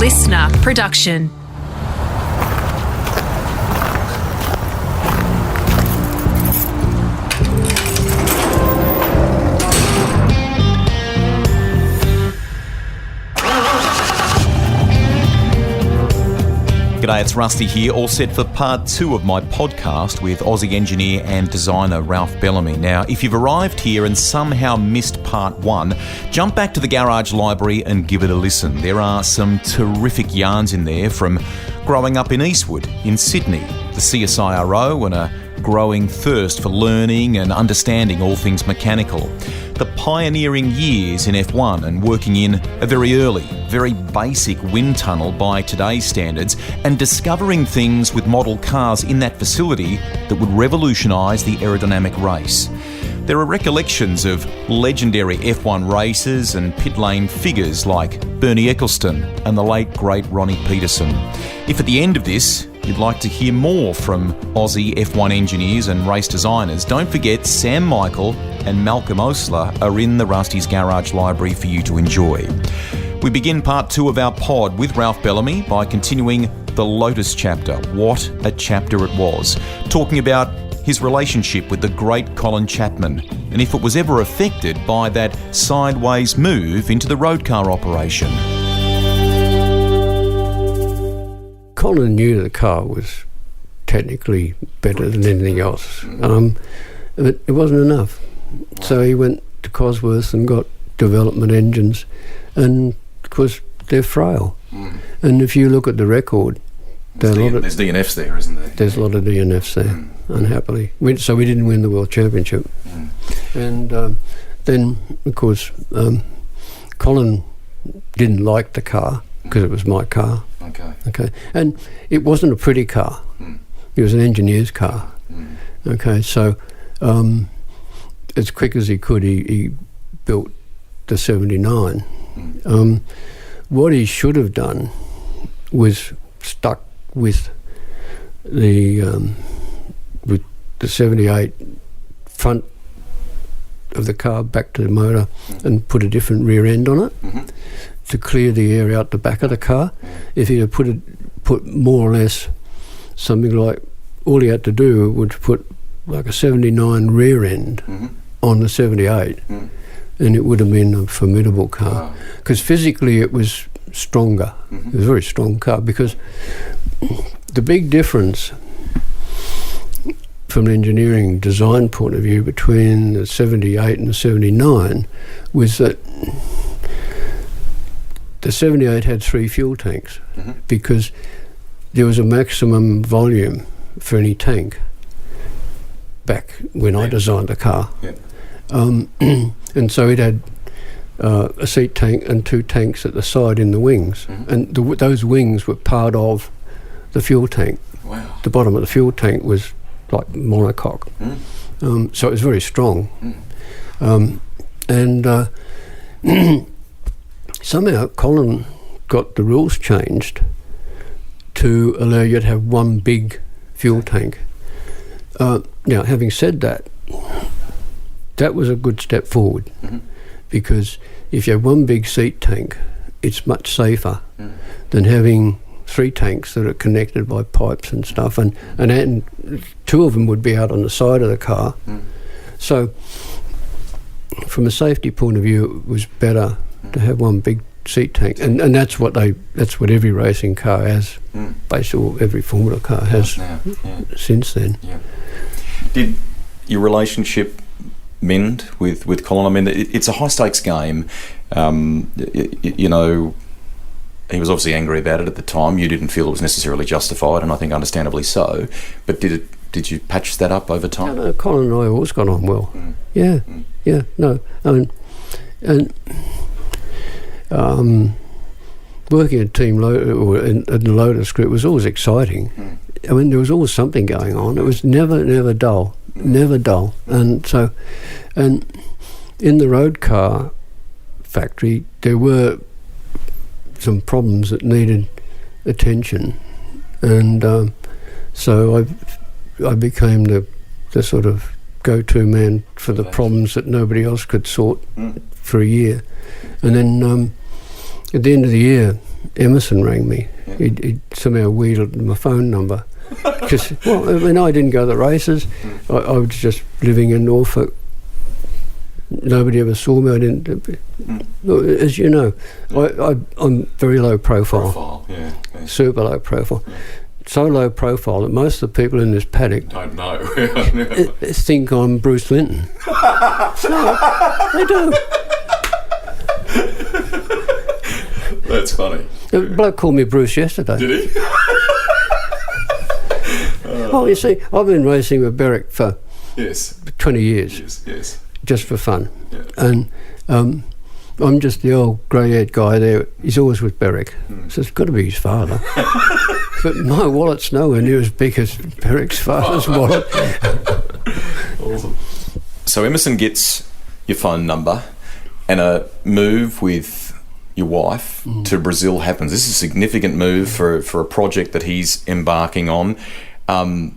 listener production. G'day, it's Rusty here, all set for part 2 of my podcast with Aussie engineer and designer Ralph Bellamy. Now, if you've arrived here and somehow missed part 1, jump back to the Garage Library and give it a listen. There are some terrific yarns in there, from growing up in Eastwood, in Sydney, the CSIRO and a growing thirst for learning and understanding all things mechanical, the pioneering years in F1 and working in a very early, very basic wind tunnel by today's standards, and discovering things with model cars in that facility that would revolutionise the aerodynamic race. There are recollections of legendary F1 races and pit lane figures like Bernie Ecclestone and the late great Ronnie Peterson. If at the end of this you'd like to hear more from Aussie F1 engineers and race designers, don't forget Sam Michael and Malcolm Osler are in the Rusty's Garage Library for you to enjoy. We begin part 2 of our pod with Ralph Bellamy by continuing the Lotus chapter. What a chapter it was. Talking about his relationship with the great Colin Chapman, and if it was ever affected by that sideways move into the road car operation. Colin knew the car was technically better than anything else, but it wasn't enough. So he went to Cosworth and got development engines, and of course they're frail. And if you look at the record, there's DNFs there, isn't there? There's a lot of DNFs there, unhappily. So we didn't win the World Championship. And then, of course, Colin didn't like the car because it was my car. Okay. And it wasn't a pretty car. It was an engineer's car. Okay, so as quick as he could, he built the 79. What he should have done was stuck with the 78 front of the car back to the motor and put a different rear end on it to clear the air out the back of the car. If he had put more or less something like, all he had to do was put like a 79 rear end on the 78, and it would have been a formidable car. Because physically it was stronger. It was a very strong car, because the big difference from an engineering design point of view between the 78 and the 79 was that the 78 had 3 fuel tanks, because there was a maximum volume for any tank back when I designed the car. And so it had a seat tank and 2 tanks at the side in the wings, and those wings were part of the fuel tank. Wow. The bottom of the fuel tank was like monocoque, so it was very strong. And somehow Colin got the rules changed to allow you to have one big fuel tank. Now, having said that, that was a good step forward, because if you have one big seat tank, it's much safer than having 3 tanks that are connected by pipes and stuff, and 2 of them would be out on the side of the car. So from a safety point of view, it was better to have one big seat tank, and that's what every racing car has, basically every Formula car has since then. Did your relationship mend with Colin? I mean, it's a high stakes game. You know, he was obviously angry about it at the time. You didn't feel it was necessarily justified, and I think understandably so. But did you patch that up over time? No, Colin and I always got on well. Yeah. No, I mean, and working at Team in the Lotus group was always exciting. I mean, there was always something going on. It was never dull, never dull. And so, and in the road car factory, there were some problems that needed attention, and so I became the sort of go-to man for the problems that nobody else could sort for a year. And then at the end of the year, Emerson rang me. He'd somehow wheedled my phone number. Because, I didn't go to the races. I was just living in Norfolk. Nobody ever saw me. I didn't. As you know, I'm very low profile. Super low profile. Yeah. So low profile that most of the people in this paddock don't know. think I'm Bruce Linton. No, they do. That's funny. A bloke called me Bruce yesterday. Did he? You see, I've been racing with Berwick for 20 years. Yes. Just for fun. Yeah. And I'm just the old grey-haired guy there. He's always with Berwick. So it's got to be his father. But my wallet's nowhere near as big as Berwick's father's wallet. Awesome. So Emerson gets your phone number and a move with your wife to Brazil happens. This is a significant move for a project that he's embarking on. I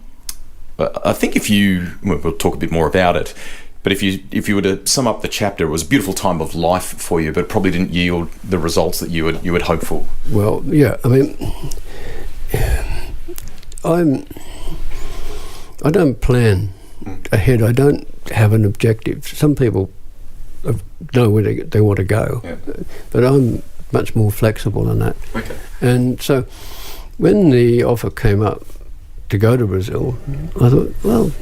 think we'll talk a bit more about it, but if you were to sum up the chapter, it was a beautiful time of life for you, but probably didn't yield the results that you would hope for. Well, yeah, I mean, I don't plan ahead. I don't have an objective. Some people know where they want to go, but I'm much more flexible than that. Okay. And so when the offer came up to go to Brazil, I thought, well,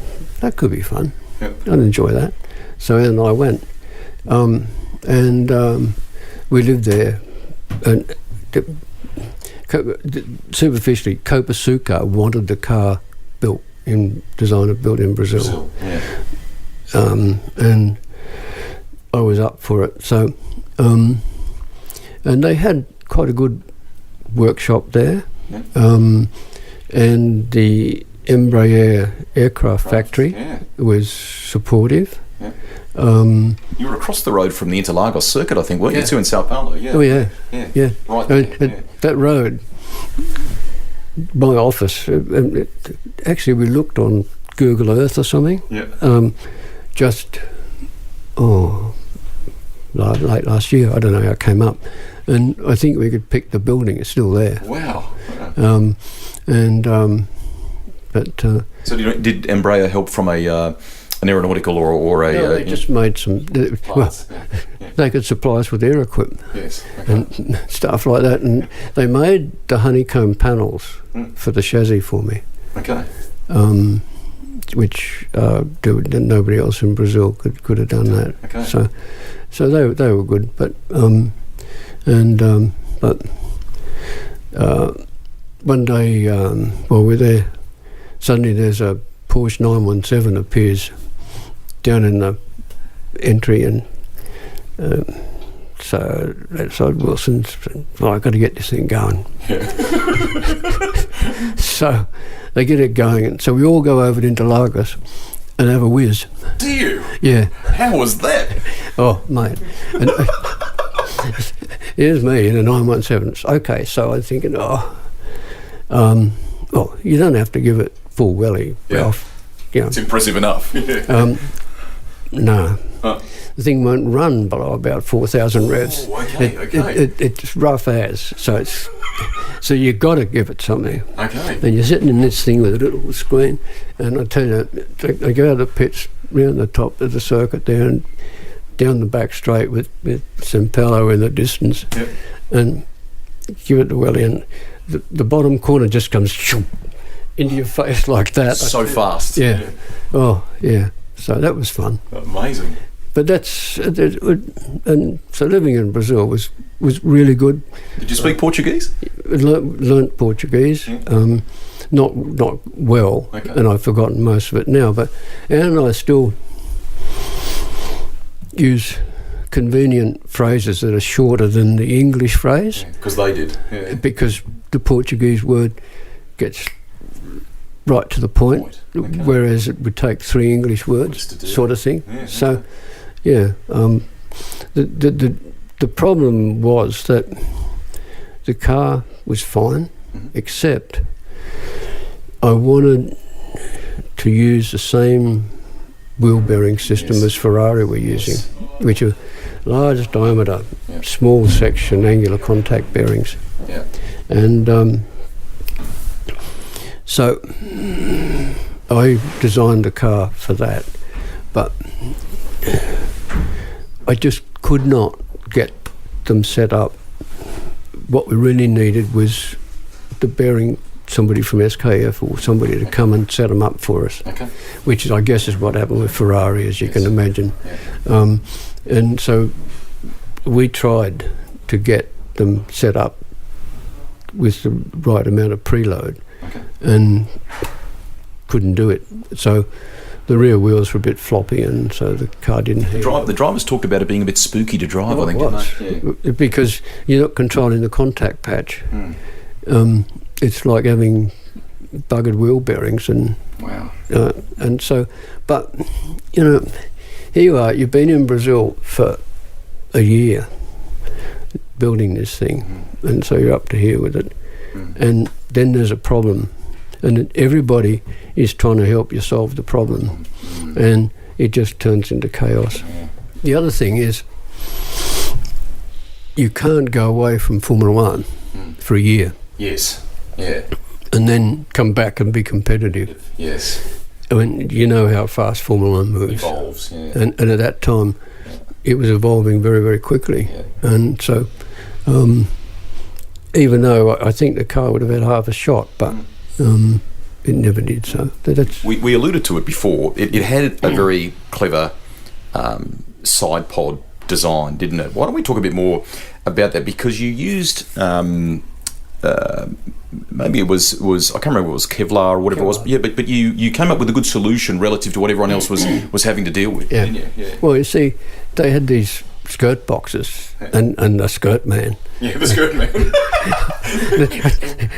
that could be fun. I'd enjoy that. So then I went, and we lived there. And superficially, Copa wanted the car built in Brazil. And I was up for it. So, and they had quite a good workshop there. And the Embraer aircraft factory was supportive. You were across the road from the Interlagos circuit, I think, weren't you, too, in Sao Paulo? Yeah. Oh, yeah. Right there, that road, my office, actually we looked on Google Earth or something. Just, late last year, I don't know how it came up. And I think we could pick the building, it's still there. Wow. So did Embraer help from an aeronautical or a... No, they just made some... They could supply us with air equipment and stuff like that. And they made the honeycomb panels for the chassis for me. Which nobody else in Brazil could have done that. So they were good. But one day while we're there, suddenly there's a Porsche 917 appears down in the entry, and so outside Wilson's, I've got to get this thing going. So they get it going, and so we all go over to Interlagos and have a whiz. Do you? Yeah. How was that? Oh, mate. And, here's me in a 917. Okay, so I'm thinking, you don't have to give it full welly, Ralph. It's impressive enough. No. The thing won't run below about 4,000 revs. It's rough as, so you've got to give it something. And you're sitting in this thing with a little screen, and I tell you, I go out of the pits round the top of the circuit there and down the back straight with Simpello in the distance, and give it the welly, and the bottom corner just comes into your face like that. So fast. Yeah. Oh, yeah. So that was fun. Amazing. But and so living in Brazil was really good. Did you speak Portuguese? Learnt Portuguese, not well, and I've forgotten most of it now. But and I still use convenient phrases that are shorter than the English phrase. Because they did. Yeah. Because the Portuguese word gets right to the point, whereas it would take 3 English words, sort of thing. So, the problem was that the car was fine, except I wanted to use the same wheel bearing system as Ferrari were using, which are large diameter, Yeah. small section angular contact bearings. Yeah. And so I designed the car for that, but I just could not get them set up. What we really needed was the bearing, somebody from SKF or somebody to come and set them up for us. Okay. Which is, I guess, is what happened with Ferrari, as you can imagine. Yeah. And so we tried to get them set up with the right amount of preload, Okay. and couldn't do it. So the rear wheels were a bit floppy, and so the car didn't handle. The drivers talked about it being a bit spooky to drive, Well, I think, it was, didn't they? Yeah. because you're not controlling the contact patch. It's like having buggered wheel bearings, and Wow. and so, but you know, here you are. You've been in Brazil for a year building this thing, and so you're up to here with it, and then there's a problem, and everybody is trying to help you solve the problem, and it just turns into chaos. Yeah. The other thing is, you can't go away from Formula One for a year Yes. Yeah. and then come back and be competitive. Yes. I mean, you know how fast Formula One moves. Evolves. Yeah. And at that time, it was evolving very, very quickly. Yeah. And so, even though I think the car would have had half a shot, but it never did. So that's We alluded to it before. It had a very clever side pod design, didn't it? Why don't we talk a bit more about that? Because you used maybe it was I can't remember if it was Kevlar or whatever it was. Yeah, but you came up with a good solution relative to what everyone else was having to deal with. Yeah. Didn't you? Yeah. Well, you see, they had these skirt boxes and the skirt man. Yeah, the skirt man.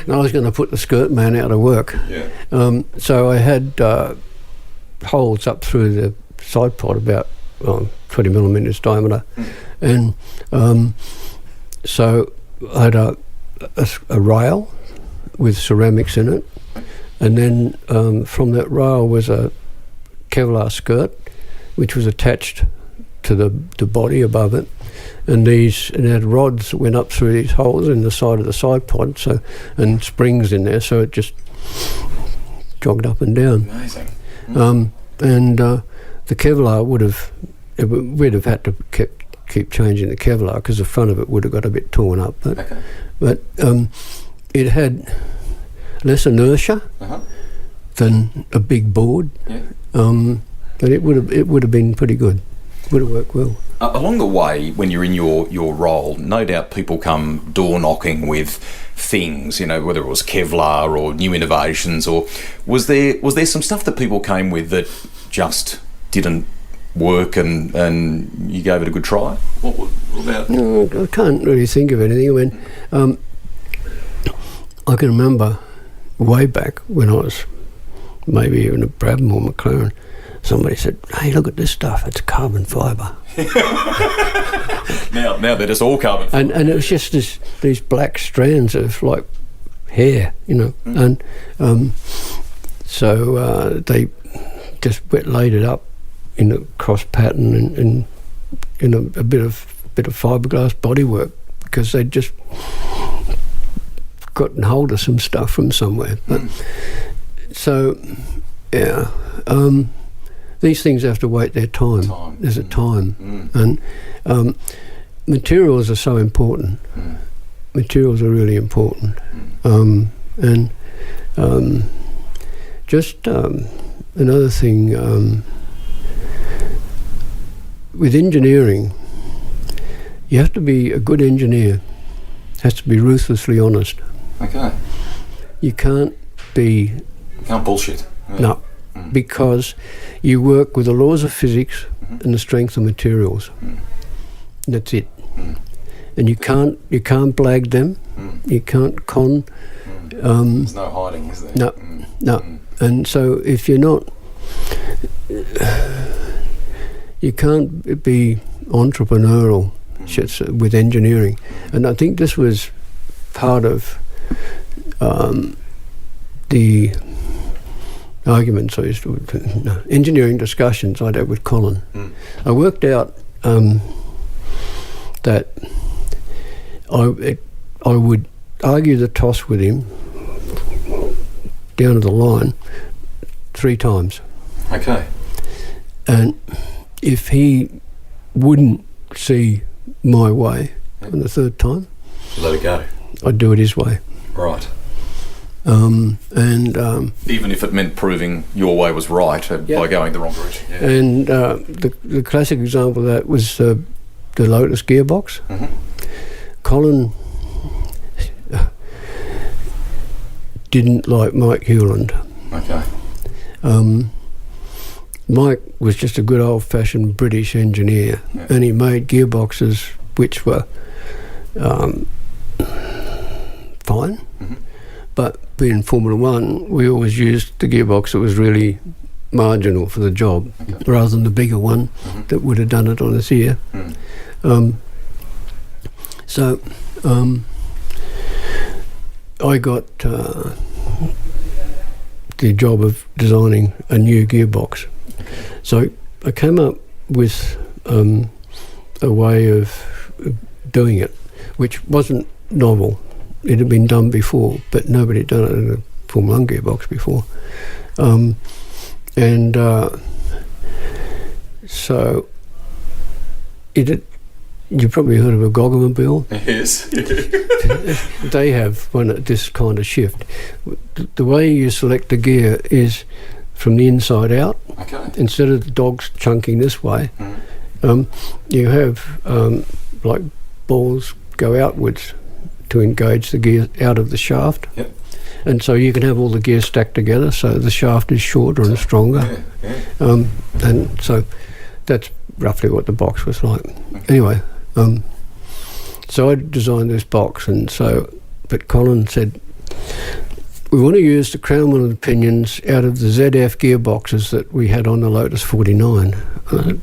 And I was going to put the skirt man out of work. Yeah. So I had holes up through the side pod about 20 millimetres diameter, and so I had a rail with ceramics in it, and then from that rail was a Kevlar skirt which was attached to the body above it, and it had rods that went up through these holes in the side of the side pod, so, and springs in there, so it just jogged up and down. Amazing. And the Kevlar we'd have had to keep changing the Kevlar because the front of it would have got a bit torn up, but it had less inertia than a big board. Yeah. But it would have been pretty good. Would have worked well. Along the way, when you're in your role, no doubt people come door knocking with things, whether it was Kevlar or new innovations, or was there some stuff that people came with that just didn't work and you gave it a good try? What about? No, I can't really think of anything. I mean, I can remember way back when I was maybe even at Brabham or McLaren, somebody said, "Hey, look at this stuff, it's carbon fibre." now they're just all carbon fibre. And it was just these black strands of like hair, and so they just laid it up in a cross pattern and in a bit of fiberglass bodywork, because they'd just gotten hold of some stuff from somewhere. But so yeah, these things have to wait their time. There's a time, and materials are so important. Materials are really important, and just another thing. With engineering, you have to be a good engineer. Has to be ruthlessly honest. Okay. You can't bullshit. Yeah. No, because you work with the laws of physics and the strength of materials. That's it. And you can't blag them. You can't con. There's no hiding, is there? No. And so if you're not, you can't be entrepreneurial with engineering. And I think this was part of the arguments I used to, engineering discussions I'd have with Colin. I worked out that I would argue the toss with him down to the line 3 times. Okay. And if he wouldn't see my way on the 3rd time, let it go. I'd do it his way. Right. Even if it meant proving your way was right by going the wrong direction. Yeah. And the classic example of that was the Lotus gearbox. Mm-hmm. Colin didn't like Mike Hewland. Okay. Mike was just a good old-fashioned British engineer, and he made gearboxes which were fine. Mm-hmm. But being Formula One, we always used the gearbox that was really marginal for the job, rather than the bigger one that would have done it on its ear. So I got the job of designing a new gearbox. So I came up with a way of doing it, which wasn't novel. It had been done before, but nobody had done it in a Formula 1 gearbox before. So you probably heard of a Goggamobile? Yes. They have this kind of shift. The way you select the gear is from the inside out. Okay. Instead of the dogs chunking this way, you have like balls go outwards to engage the gear out of the shaft. Yep. And so you can have all the gears stacked together, so the shaft is shorter and stronger. Yeah. And so that's roughly what the box was like. Okay. Anyway, so I designed this box, but Colin said, we want to use the crown wheel and pinions out of the ZF gearboxes that we had on the Lotus 49. I said,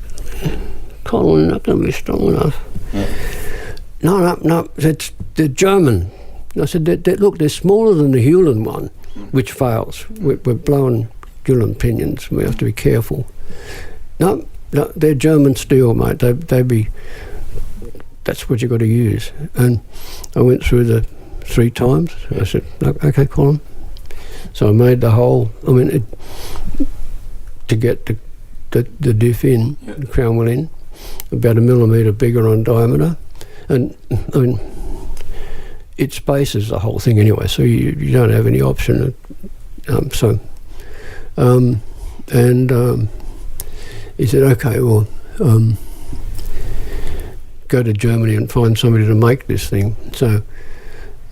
Colin, not going to be strong enough. Yeah. No, they're German. I said, look, they're smaller than the Hewland one, which fails. We're blowing Hewland pinions. We have to be careful. No, they're German steel, mate. That's what you've got to use. And I went through the 3 times. I said, okay, Colin. So I made the hole. To get the diff in, the crown wheel in, about 1 millimetre bigger on diameter. And it spaces the whole thing anyway, so you don't have any option. He said, okay, well, go to Germany and find somebody to make this thing. So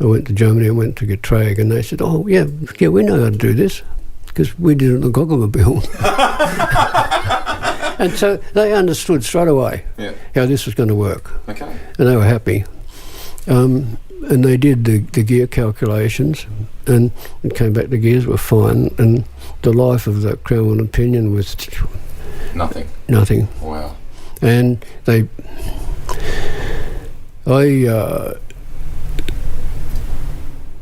I went to Germany and went to Getrag, and they said, oh, yeah, we know how to do this, because we did it on the Goggamobile. And so they understood straight away how this was going to work. Okay. And they were happy. And they did the gear calculations, and it came back, the gears were fine, and the life of the crown wheel and pinion was nothing. Wow. And I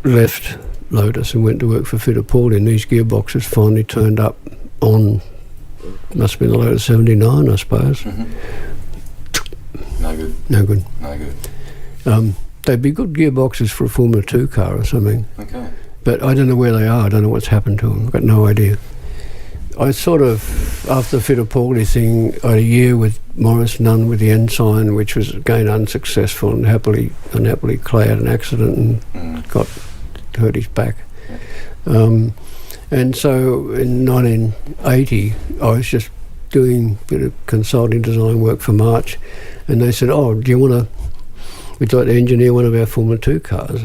left Lotus and went to work for Fittipaldi, and these gearboxes finally turned up on, must have been the Lotus 79, I suppose. Mm-hmm. No good. They'd be good gearboxes for a Formula 2 car or something. Okay. But I don't know where they are. I don't know what's happened to them. I've got no idea. I sort of, after the Fittipaldi thing, I had a year with Morris Nunn with the Ensign, which was again unsuccessful, and unhappily Clay had an accident and hurt his back. Yeah. And so in 1980, I was just doing a bit of consulting design work for March, and they said, oh, do you want to, we'd like to engineer one of our Formula 2 cars.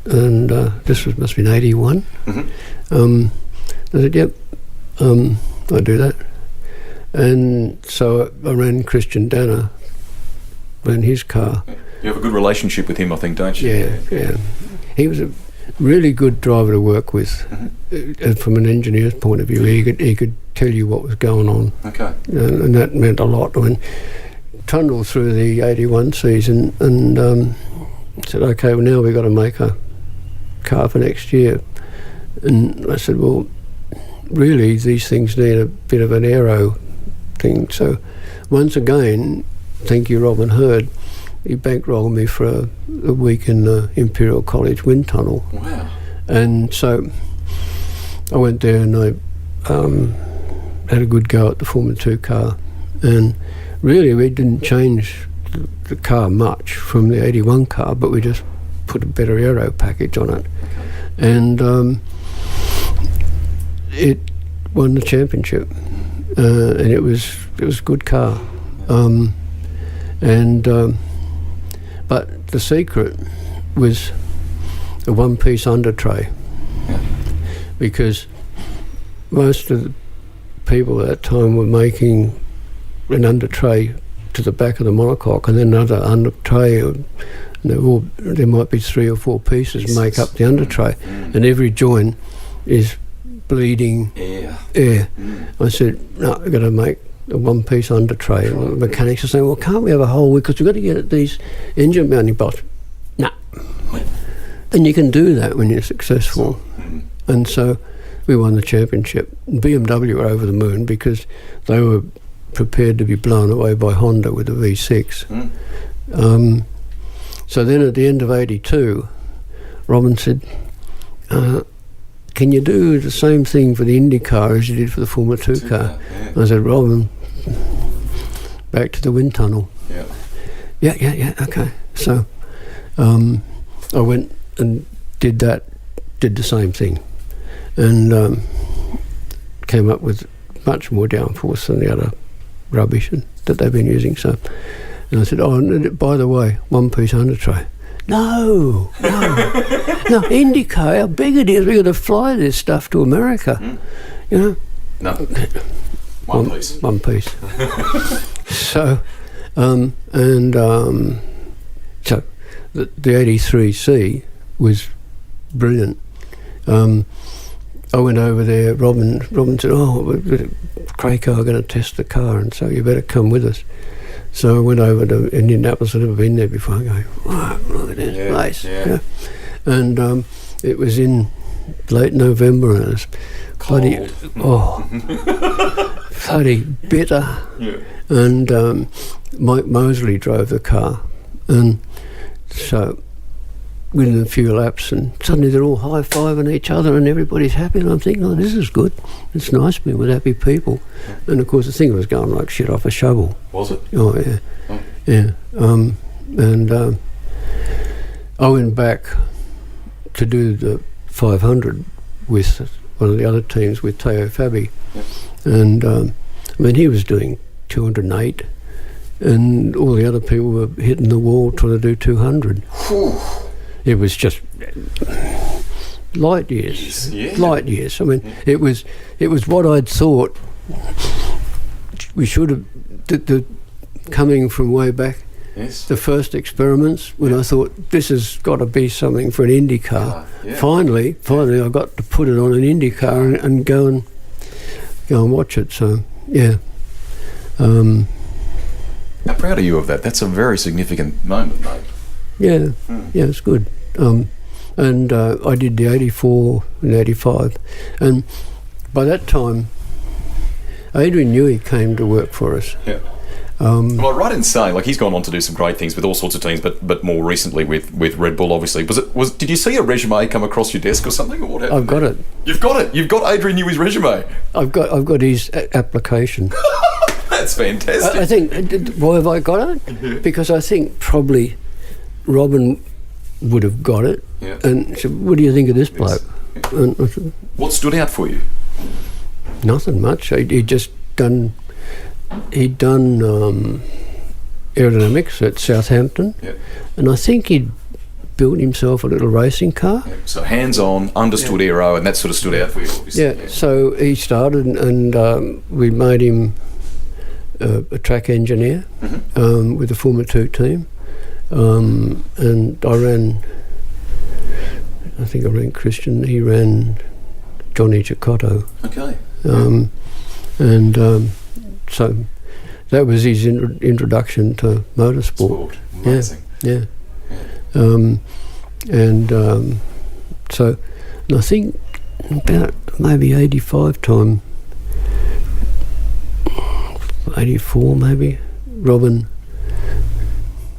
And this must have been 81. Mm-hmm. I said, yep, I'll do that. And so I ran Christian Danner, ran his car. You have a good relationship with him, I think, don't you? Yeah. He was a really good driver to work with. Mm-hmm. From an engineer's point of view. He could tell you what was going on. Okay. And that meant a lot. I mean, trundled through the 81 season and said, okay, well, now we've got to make a car for next year. And I said, well, really, these things need a bit of an aero thing. So once again, thank you, Robin Hurd, he bankrolled me for a week in the Imperial College wind tunnel. Wow. And so I went there and I had a good go at the Formula 2 car, and really we didn't change the car much from the 81 car, but we just put a better aero package on it. And it won the championship, and it was a good car. But the secret was a one-piece under tray, because most of the people at that time were making an under tray to the back of the monocoque, and then another under tray, and there might be 3 or 4 pieces make up the under tray, and every joint is bleeding air. I said, no, we've got to make a one-piece under tray. And the mechanics are saying, well, can't we have a whole, because we've got to get at these engine mounting bolts. No. And you can do that when you're successful. And so we won the championship. BMW were over the moon because they were prepared to be blown away by Honda with the V6. So then at the end of 82, Robin said, can you do the same thing for the Indy car as you did for the Formula 2 car? Yeah. I said, Robin, back to the wind tunnel. Yeah, okay. So I went and did the same thing, and came up with much more downforce than the other rubbish that they've been using. So, and I said, oh, and by the way, one-piece under tray. No, IndyCar, how big it is, we've got to fly this stuff to America, you know. No, one piece. One piece. So, so the 83C was brilliant. I went over there, Robin said, oh, Craig are going to test the car, and so you better come with us. So I went over to Indianapolis. I'd never been there before. I go, wow, look at this place. Yeah. And it was in late November, and it was bloody, bloody bitter. Yeah. And Mike Mosley drove the car, and so within a few laps, and suddenly they're all high-fiving each other and everybody's happy, and I'm thinking, oh, this is good. It's nice being with happy people. And of course the thing was going like shit off a shovel. Was it? Oh, yeah. Oh. Yeah. I went back to do the 500 with one of the other teams, with Teo Fabi. Yep. And I mean, he was doing 208, and all the other people were hitting the wall trying to do 200. It was just light years. Light years. I mean, it was what I'd thought we should have. Coming from way back, the first experiments when I thought this has got to be something for an Indy car. Finally, I got to put it on an Indy car and go and watch it. So yeah. How proud are you of that? That's a very significant moment, mate. Yeah, it's good. And I did the 84 and 85. And by that time, Adrian Newey came to work for us. Yeah. Well, right in saying, like, he's gone on to do some great things with all sorts of teams, but more recently with Red Bull, obviously. Did you see a resume come across your desk or something, or what happened? I've got it. You've got it. You've got Adrian Newey's resume. I've got his application. That's fantastic. I think, why have I got it? Because I think probably Robin would have got it, and said, what do you think of this bloke? And I said, what stood out for you? Nothing much. He'd done aerodynamics at Southampton, and I think he'd built himself a little racing car. So hands-on, understood aero, and that sort of stood out for you, obviously. So he started, and we made him a track engineer with the Formula 2 team. And I think I ran Christian, he ran Johnny Cicotto. Okay. So that was his introduction to motorsport. Amazing. Yeah. So I think about maybe 85 time, 84 maybe, Robin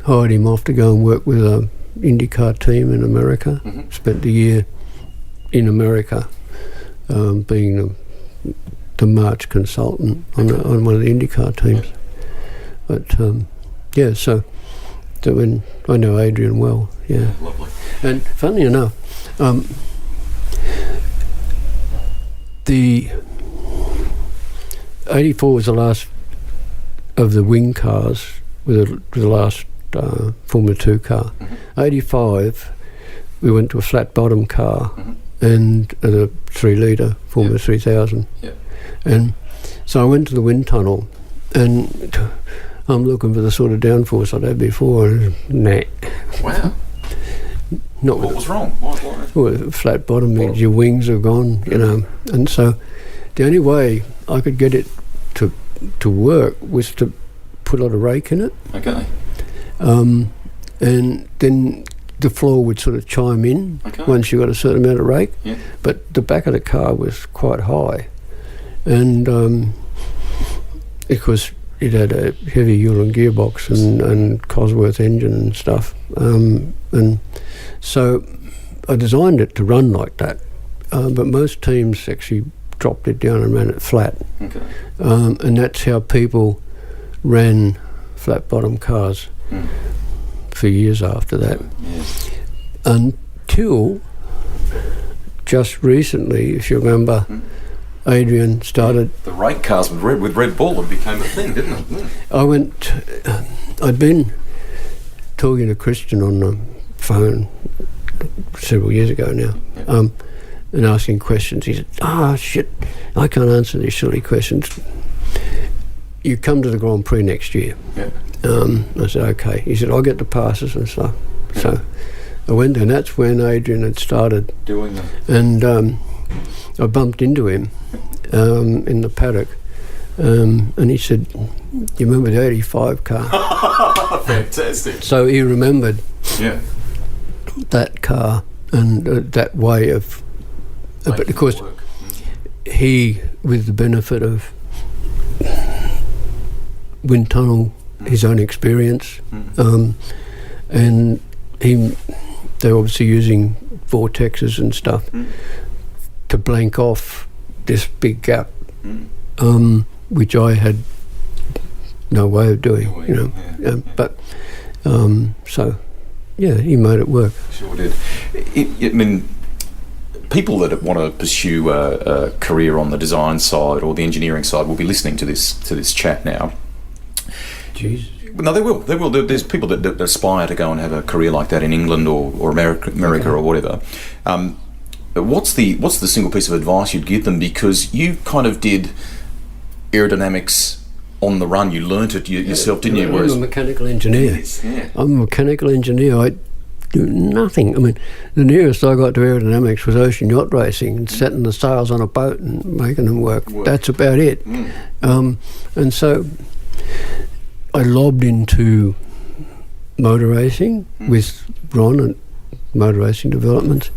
hired him off to go and work with a IndyCar team in America. Spent the year in America, being the March consultant on one of the IndyCar teams. But so when I know Adrian well, yeah. Lovely. And funny enough, the 84 was the last of the wing cars with the last Formula 2 car. 85, we went to a flat bottom car and a 3-litre Formula 3000. And so I went to the wind tunnel, and I'm looking for the sort of downforce I'd had before, and nah. Wow. What was wrong? Why? Well, flat bottom means your wings are gone, you know. And so the only way I could get it to work was to put a lot of rake in it. Okay. And then the floor would sort of chime in once you got a certain amount of rake. Yeah. But the back of the car was quite high, and because it had a heavy Hewland gearbox and Cosworth engine and stuff, and so I designed it to run like that. But most teams actually dropped it down and ran it flat. Okay. And that's how people ran flat bottom cars for years after that. Yes. Until just recently, if you remember, Adrian started... The rake cars with Red Bull, it became a thing, didn't it? I'd been talking to Christian on the phone several years ago now, and asking questions. He said, shit, I can't answer these silly questions. You come to the Grand Prix next year. Yeah. I said, okay. He said, I'll get the passes and stuff. Yeah. So I went there, and that's when Adrian had started doing them. And I bumped into him in the paddock, and he said, you remember the 85 car? Fantastic. So he remembered that car and that way of... but of course, he, with the benefit of wind tunnel, his own experience, and they're obviously using vortexes and stuff to blank off this big gap, which I had no way of doing, you know. But so, yeah, he made it work. Sure did. I mean, people that want to pursue a career on the design side or the engineering side will be listening to this chat now. Jeez. No, they will. There's people that aspire to go and have a career like that in England or America or whatever. What's the single piece of advice you'd give them? Because you kind of did aerodynamics on the run. You learnt it yourself, didn't you? I'm a mechanical engineer. Yes, yeah. I'm a mechanical engineer. I do nothing. I mean, the nearest I got to aerodynamics was ocean yacht racing and setting the sails on a boat and making them work. That's about it. And so I lobbed into motor racing with Ron and Motor Racing Developments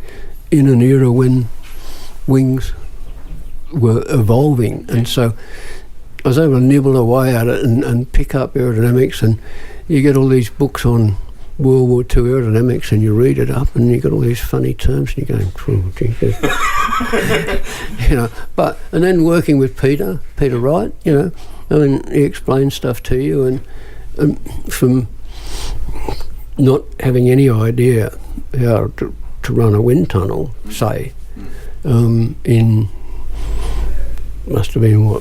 in an era when wings were evolving, and so I was able to nibble away at it and pick up aerodynamics, and you get all these books on World War II aerodynamics and you read it up and you get all these funny terms and you're going, oh, Jesus. You know, and then working with Peter Wright, you know, I mean, he explains stuff to you, and from not having any idea how to run a wind tunnel, say, in, must have been,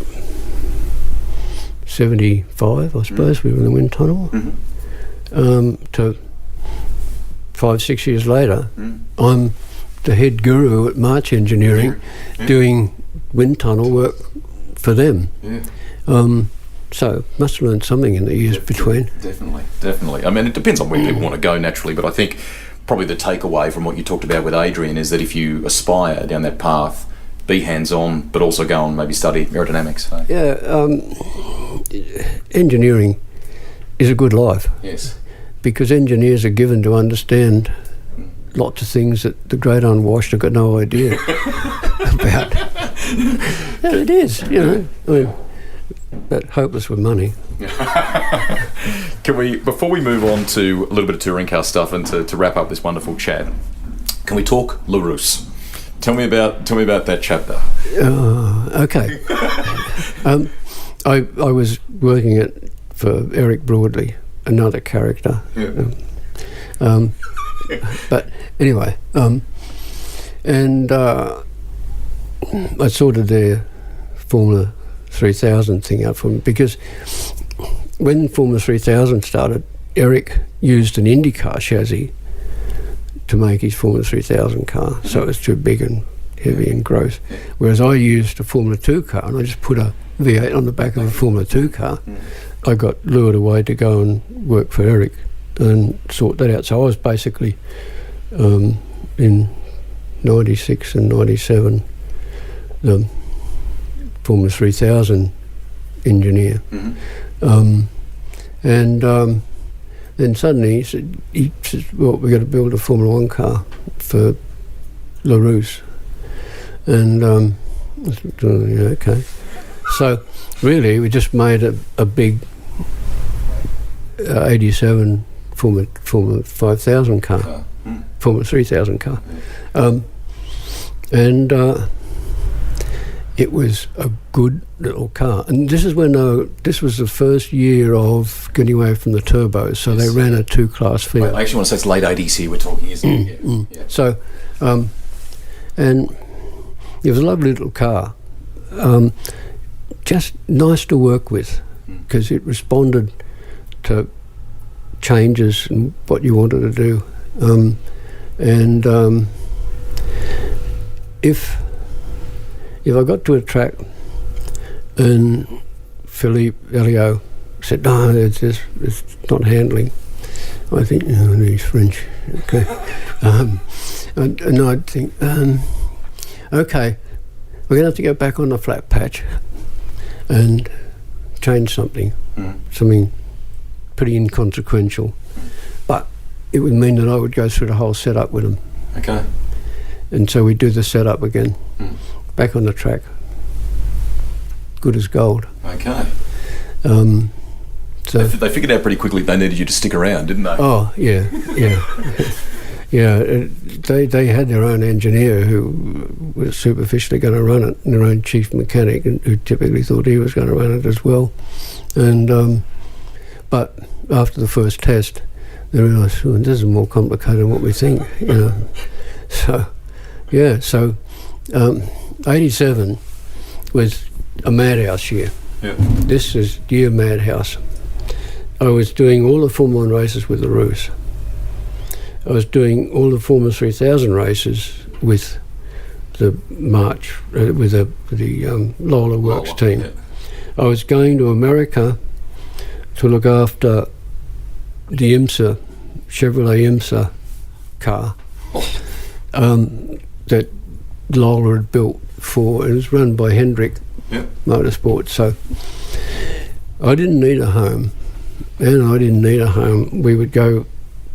75, I suppose, we were in the wind tunnel, to 5-6 years later, I'm the head guru at March Engineering doing wind tunnel work for them. So must have learned something in the years between. Definitely. I mean, it depends on where people want to go naturally, but I think probably the takeaway from what you talked about with Adrian is that if you aspire down that path, be hands-on, but also go and maybe study aerodynamics. So. Yeah, engineering is a good life. Yes. Because engineers are given to understand lots of things that the great unwashed have got no idea about. Yeah, it is, you know. I mean, but hopeless with money. Can we, before we move on to a little bit of touring car stuff and to wrap up this wonderful chat, can we talk LaRousse? Tell me about that chapter. Okay. I was working for Eric Broadley, another character. Yeah. But anyway, and I sorted their Formula 3000 thing out for me, because when Formula 3000 started, Eric used an IndyCar chassis to make his Formula 3000 car, so it was too big and heavy and gross. Whereas I used a Formula 2 car, and I just put a V8 on the back of a Formula 2 car. I got lured away to go and work for Eric and sort that out. So I was basically in 96 and 97 the Formula 3000 engineer. And then suddenly he said, well, we've got to build a Formula 1 car for LaRousse. And I said, oh, yeah, okay. So really we just made a big 87 Formula 5000 car, Formula 3000 car. And it was a good little car. And this is when this was the first year of getting away from the turbos, so they ran a two-class Fiat. I actually want to say it's late 80s here we're talking, isn't it? Yeah. So, and it was a lovely little car, just nice to work with, because it responded to changes and what you wanted to do. If I got to a track and Philippe Elio said, no, it's not handling, I think, oh, he's French, okay. And I'd think, okay, we're going to have to go back on the flat patch and change something pretty inconsequential. But it would mean that I would go through the whole setup with them. Okay. And so we'd do the setup again, back on the track, good as gold. Okay. So they figured out pretty quickly they needed you to stick around, didn't they? Oh, yeah. Yeah, they had their own engineer who was superficially going to run it, and their own chief mechanic, and who typically thought he was going to run it as well. And but after the first test, they realised, oh, this is more complicated than what we think, you know. So 87 was a madhouse year. Yeah. This is year madhouse. I was doing all the Formula 1 races with LaRousse. I was doing all the Formula 3000 races with the March, with the Lola Works team. Yeah. I was going to America to look after the IMSA, Chevrolet IMSA car that Lola had built for. It was run by Hendrick Motorsports. So I didn't need a home, and I didn't need a home. We would go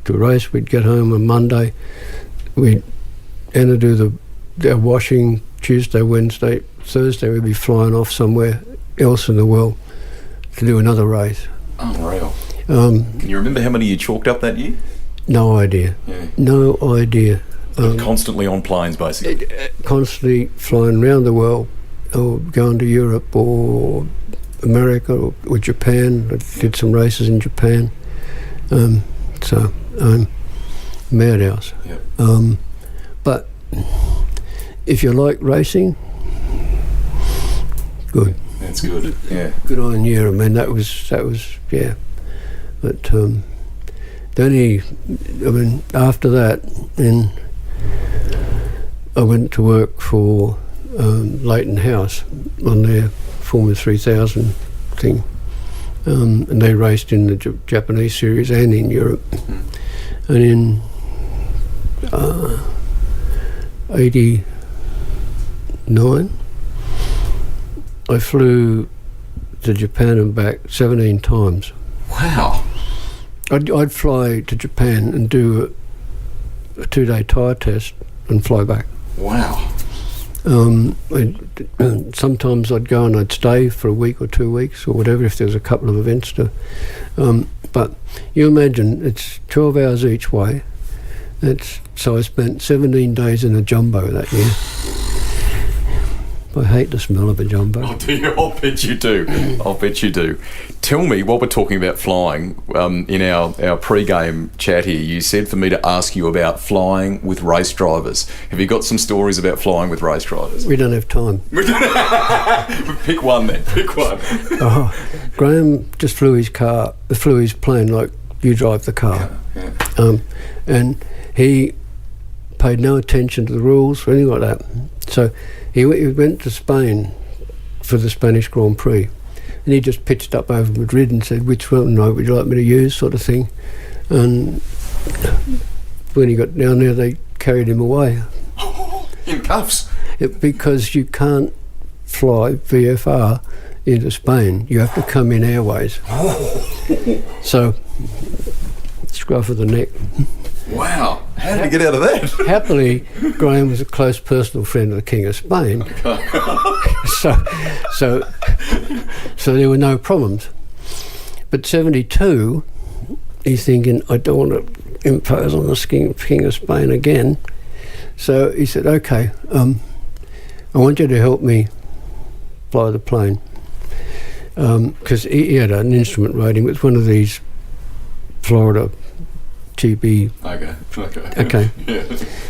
to a race, we'd get home on Monday, we'd enter do the washing Tuesday, Wednesday, Thursday we'd be flying off somewhere else in the world to do another race. Unreal. Can you remember how many you chalked up that year? No idea. Yeah. No idea. Constantly on planes, basically. Constantly flying around the world, or going to Europe or America or Japan. I did some races in Japan. Madhouse. Yep. But if you like racing, good. That's good. Yeah. Good on you. I mean, that was yeah. But after that, I went to work for Leighton House on their Formula 3000 thing, and they raced in the Japanese series and in Europe. And in 89, I flew to Japan and back 17 times. Wow. I'd fly to Japan and do a 2-day tyre test and fly back. Wow. Sometimes I'd go and I'd stay for a week or 2 weeks or whatever if there was a couple of events to. But you imagine it's 12 hours each way. So I spent 17 days in a jumbo that year. I hate the smell of a jumbo. Oh, do you? I'll bet you do. I'll bet you do. Tell me, while we're talking about flying, in our pre-game chat here, you said for me to ask you about flying with race drivers. Have you got some stories about flying with race drivers? We don't have time. Pick one then. Pick one. Graham just flew his plane like you drive the car. Yeah. And he paid no attention to the rules or anything like that. So he went to Spain for the Spanish Grand Prix, and he just pitched up over Madrid and said, which one would you like me to use, sort of thing. And when he got down there, they carried him away. In cuffs? Because you can't fly VFR into Spain. You have to come in airways. So, scruff of the neck. Wow. How did he get out of that? Happily, Graham was a close personal friend of the King of Spain. So there were no problems. But 72, he's thinking, I don't want to impose on the King of Spain again. So he said, okay, I want you to help me fly the plane. Because he had an instrument rating with one of these Florida GB. Okay. Yeah.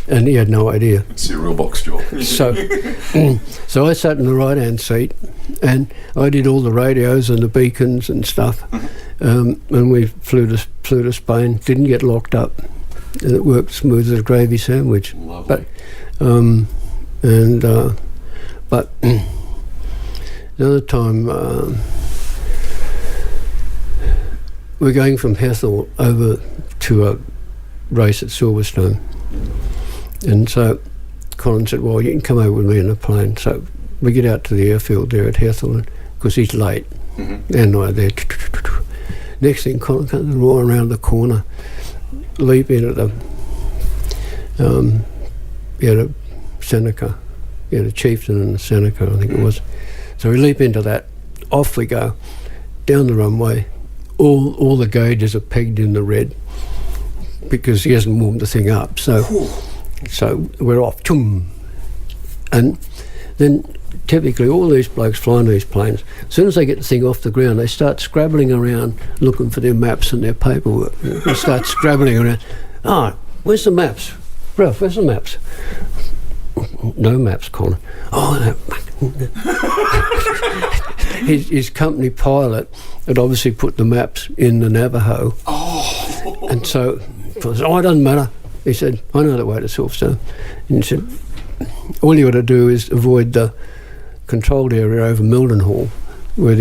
And he had no idea. Cereal box job. So I sat in the right-hand seat, and I did all the radios and the beacons and stuff. And we flew to Spain. Didn't get locked up, and it worked smooth as a gravy sandwich. Lovely. But another time. We're going from Hethel over to a race at Silverstone, and so Colin said, well, you can come over with me in a plane. So we get out to the airfield there at Hethel, because he's late, and I there. Next thing, Colin comes roaring around the corner, leap into the he had a Seneca, he had a Chieftain and a Seneca, I think it was. So we leap into that, off we go, down the runway. All the gauges are pegged in the red because he hasn't warmed the thing up. So we're off. Choom. And then typically all these blokes flying these planes, as soon as they get the thing off the ground, they start scrabbling around looking for their maps and their paperwork. They start scrabbling around. Oh, where's the maps? Ralph, where's the maps? No maps, Colin. Oh, no. His company pilot had obviously put the maps in the Navajo. Oh. And so I said, it doesn't matter. He said, I know the way to Silverstone. And he said, all you got to do is avoid the controlled area over Mildenhall, where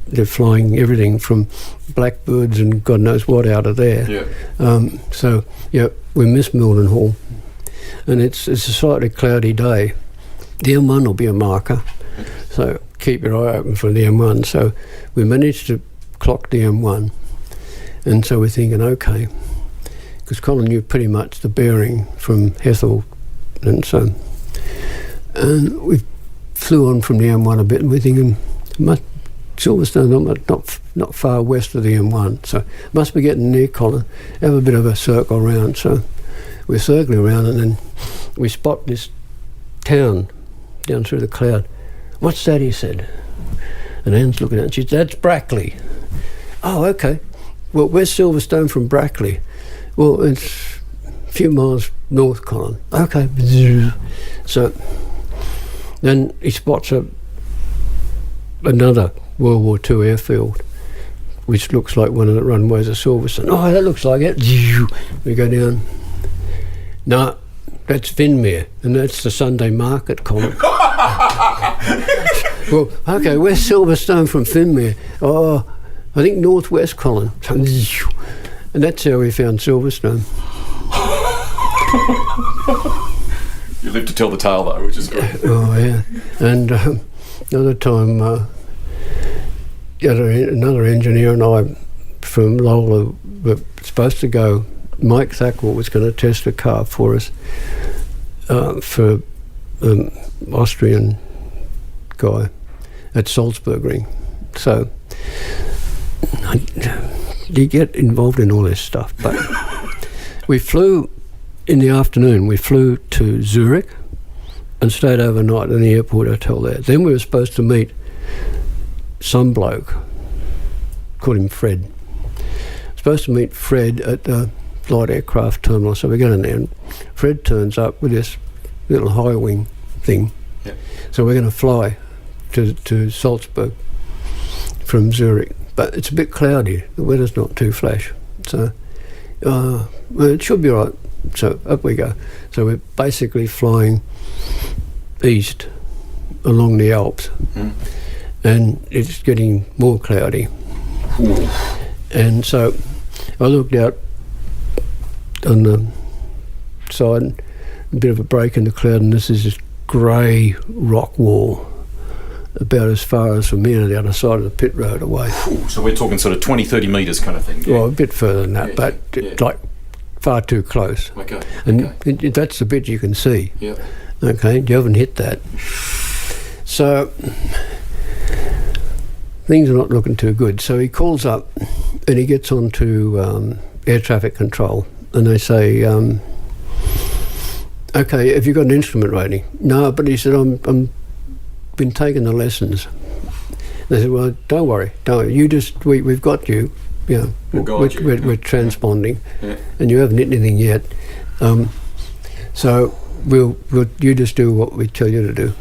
they're flying everything from blackbirds and God knows what out of there. Yeah. We missed Mildenhall, and it's a slightly cloudy day. The M1 will be a marker, so keep your eye open for the M1. So we managed to clock the M1, and so we're thinking, okay, because Colin knew pretty much the bearing from Hethel, and we flew on from the M1 a bit, and we're thinking, Silverstone not far west of the M1, so must be getting near Colin, have a bit of a circle around. So we're circling around, and then we spot this town down through the cloud. What's that? He said. And Anne's looking at it. She said, that's Brackley. Oh, okay. Well, where's Silverstone from Brackley? Well, it's a few miles north, Colin. Okay. So then he spots another World War II airfield, which looks like one of the runways of Silverstone. Oh, that looks like it. We go down. No, that's Finmere, and that's the Sunday market, Colin. Well, okay, where's Silverstone from Finmere? Oh, I think northwest, Colin. And that's how we found Silverstone. You live to tell the tale, though, which is good. Oh, yeah. And another time, another engineer and I from Lola were supposed to go. Mike Thackwell was going to test a car for us for Austrian guy at Salzburgring. So you get involved in all this stuff. But we flew in the afternoon. We flew to Zurich and stayed overnight in the airport hotel there. Then we were supposed to meet some bloke, called him Fred. Supposed to meet Fred at the light aircraft terminal. So we go in there and Fred turns up with this little high wing thing. Yep. So we're going to fly to Salzburg from Zurich. But it's a bit cloudy. The weather's not too flash. So well, it should be all right. So up we go. So we're basically flying east along the Alps. And it's getting more cloudy. Ooh. And so I looked out on the side, a bit of a break in the cloud, and this is this grey rock wall about as far as from me on the other side of the pit road away. Ooh, so we're talking sort of 20, 30 metres kind of thing? Yeah. Well, a bit further than that, but like far too close. Okay. And that's the bit you can see. Yeah. Okay, you haven't hit that. So things are not looking too good. So he calls up and he gets on to air traffic control, and they say, okay, have you got an instrument rating? No, but he said, I'm been taking the lessons. They said, well, don't worry, you just, we've got you, you know, we're transponding, and you haven't hit anything yet. So you just do what we tell you to do.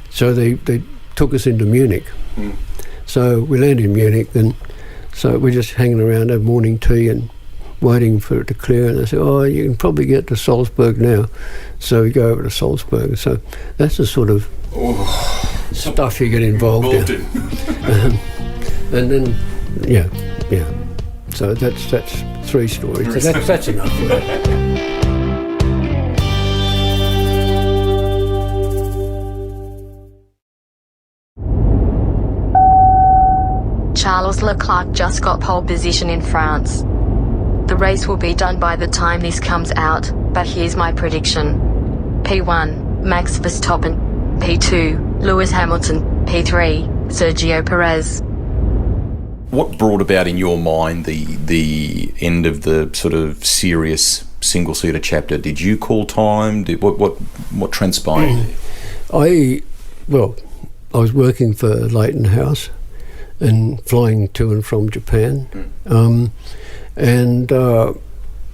So they took us into Munich. So we landed in Munich, and so we're just hanging around, have morning tea and waiting for it to clear, and they said, oh, you can probably get to Salzburg now. So we go over to Salzburg. So that's the sort of stuff you get involved in. And then, yeah. So that's three stories. So that's enough for that. Charles Leclerc just got pole position in France. The race will be done by the time this comes out, but here's my prediction. P1, Max Verstappen. P2, Lewis Hamilton. P3, Sergio Perez. What brought about in your mind the end of the sort of serious single-seater chapter? Did you call time? What transpired? I was working for Leighton House and flying to and from Japan, and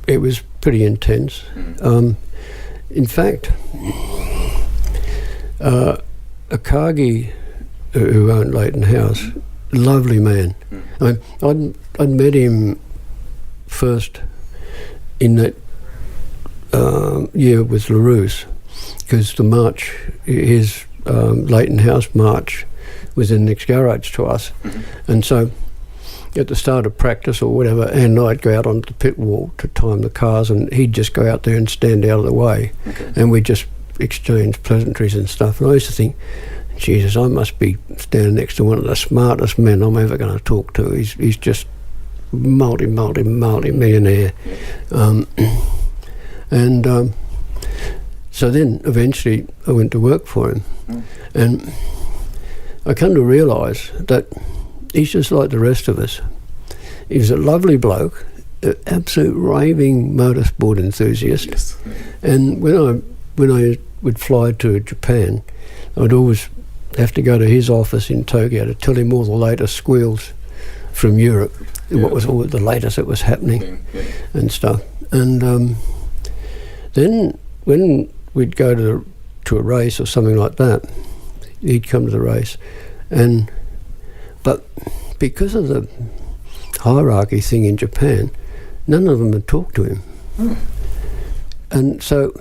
it was pretty intense. In fact, Akagi, who owned Leighton House, lovely man. I'd met him first in that year with LaRousse, because the march, his Leighton House march, was in the next garage to us. And so at the start of practice or whatever, and I'd go out onto the pit wall to time the cars, and he'd just go out there and stand out of the way. And we'd just exchange pleasantries and stuff. And I used to think, Jesus, I must be standing next to one of the smartest men I'm ever going to talk to. He's just multi-millionaire. So then eventually I went to work for him. And I come to realise that he's just like the rest of us. He's a lovely bloke, an absolute raving motorsport enthusiast. Yes. And when I would fly to Japan, I'd always have to go to his office in Tokyo to tell him all the latest squeals from Europe, what was all the latest that was happening and stuff. And then when we'd go to a race or something like that, he'd come to the race, but because of the hierarchy thing in Japan, none of them would talk to him. And so,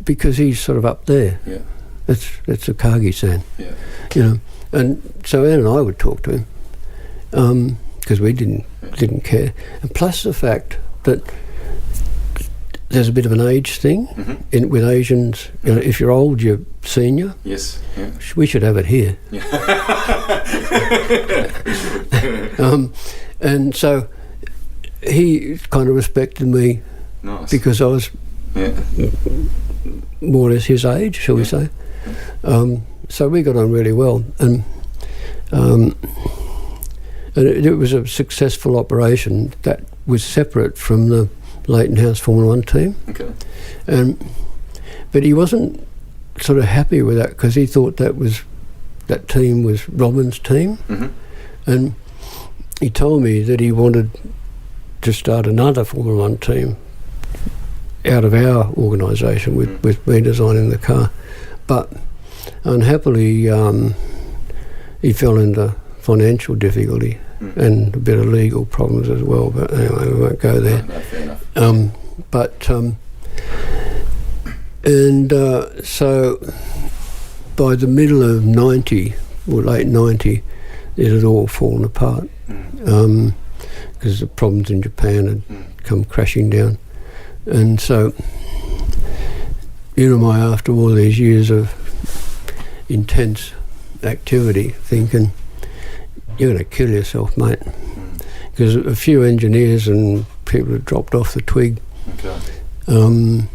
because he's sort of up there, that's Akagi-san, you know. And so Anne and I would talk to him because we didn't care. And plus the fact that there's a bit of an age thing with Asians. You know, if you're old, you're senior. Yes. Yeah. We should have it here. And so he kind of respected me because I was more or less his age, shall we say. So we got on really well, and it was a successful operation that was separate from the Leighton House Formula 1 team. Okay. But he wasn't sort of happy with that, because he thought that team was Robin's team. And he told me that he wanted to start another Formula 1 team out of our organisation with me designing the car. But unhappily, he fell into financial difficulty and a bit of legal problems as well. But anyway, we won't go there. No, fair enough. So by the middle of 90, or late 90, it had all fallen apart, because the problems in Japan had come crashing down. And so, after all these years of intense activity, thinking, you're going to kill yourself, mate. Because a few engineers and people have dropped off the twig. Okay. And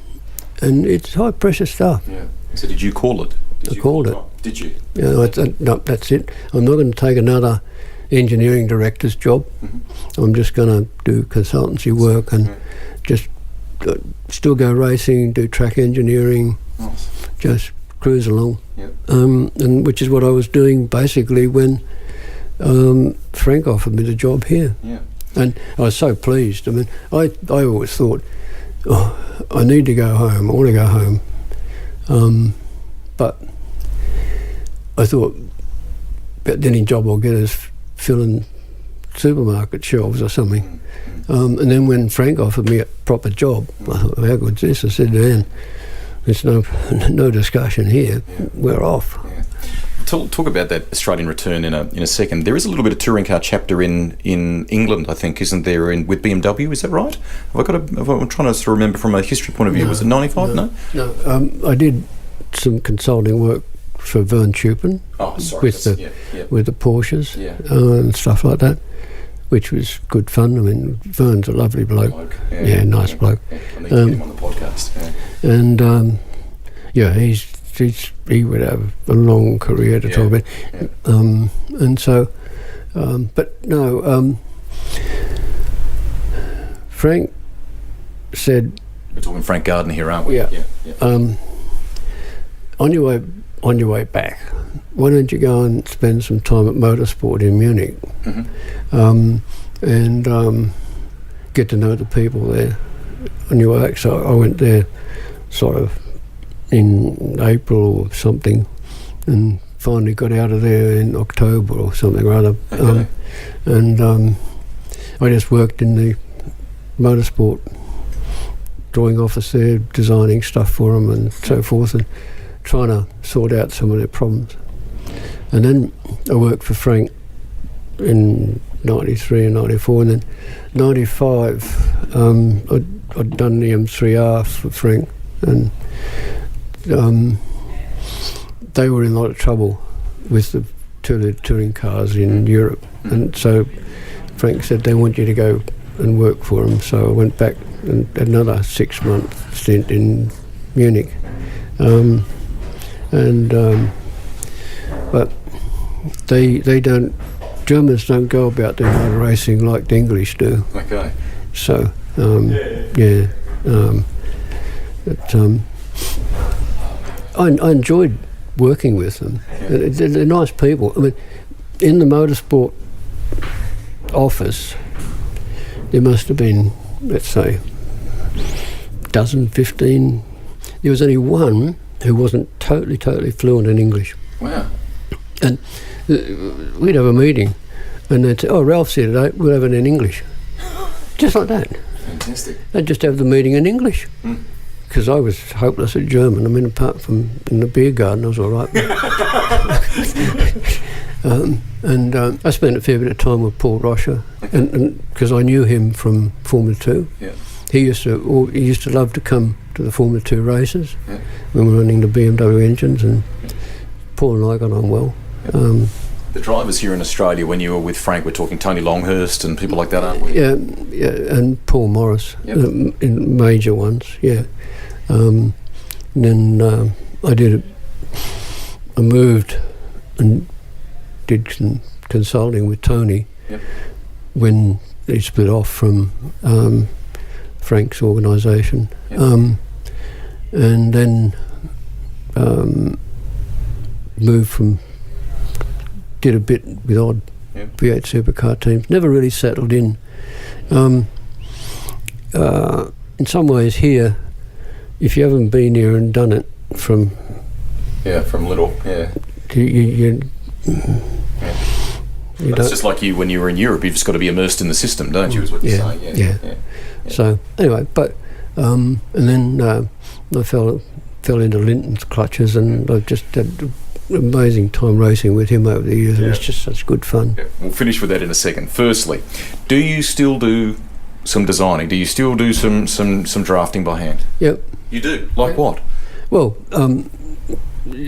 it's high pressure stuff. Yeah. So did you call it? I called it. Did you? Yeah, no, that's it. I'm not going to take another engineering director's job. I'm just going to do consultancy work and just still go racing, do track engineering, just cruise along. Yep. And which is what I was doing basically when Frank offered me the job here. Yeah. And I was so pleased. I mean, I always thought, I need to go home. I want to go home. But I thought, but the only job I'll get is filling supermarket shelves or something. And then when Frank offered me a proper job, I thought, how good's this? I said, Dan, there's no discussion here. Yeah. We're off. Yeah. Talk about that Australian return in a second. There is a little bit of touring car chapter in England, I think, isn't there? With BMW, is that right? I'm trying to sort of remember from a history point of view. Was it 95? No. I did some consulting work for Vern Chupin with the Porsches and stuff like that, which was good fun. I mean, Vern's a lovely bloke. Nice bloke. Yeah. I need to get him on the podcast. Yeah. And he would have a long career to talk about. Yeah. And so, but no, Frank said, we're talking Frank Gardner here, aren't we? Yeah. On your way back, why don't you go and spend some time at Motorsport in Munich, and get to know the people there on your way back. So I went there sort of in April or something, and finally got out of there in October or something or other. Okay. I just worked in the Motorsport drawing office there, designing stuff for them and so forth, and trying to sort out some of their problems. And then I worked for Frank in 93 and 94, and then 95 I'd done the M3R for Frank, and they were in a lot of trouble with the touring cars in Europe, and so Frank said they want you to go and work for them. So I went back and had another 6-month stint in Munich. But they don't, Germans don't go about their motor racing like the English do. Okay. So I enjoyed working with them. They're nice people. I mean, in the motorsport office, there must have been, let's say, 15. There was only one who wasn't totally fluent in English. Wow. And we'd have a meeting, and they'd say, "Oh, Ralph's here today, we'll have it in English." Just like that. Fantastic. They'd just have the meeting in English. Because I was hopeless at German. I mean, apart from in the beer garden, I was all right. I spent a fair bit of time with Paul Rocher, and because I knew him from Formula 2. Yeah. He used to love to come to the Formula 2 races when we were running the BMW engines, and Paul and I got on well. The drivers here in Australia, when you were with Frank, we're talking Tony Longhurst and people like that, aren't we? Yeah, and Paul Morris, in major ones, yeah. And then I moved and did some consulting with Tony when he split off from Frank's organisation. And then did a bit with odd V8 supercar teams. Never really settled in. In some ways here, if you haven't been here and done it from little, it's just like you when you were in Europe. You've just got to be immersed in the system, don't you? Is what you're saying. Yeah. So anyway, but and then I fell into Linton's clutches, and I've just had an amazing time racing with him over the years, and it's just such good fun. We'll finish with that in a second. Firstly, do you still do some designing? Do you still do some drafting by hand? Yep. You do? Like what? Well,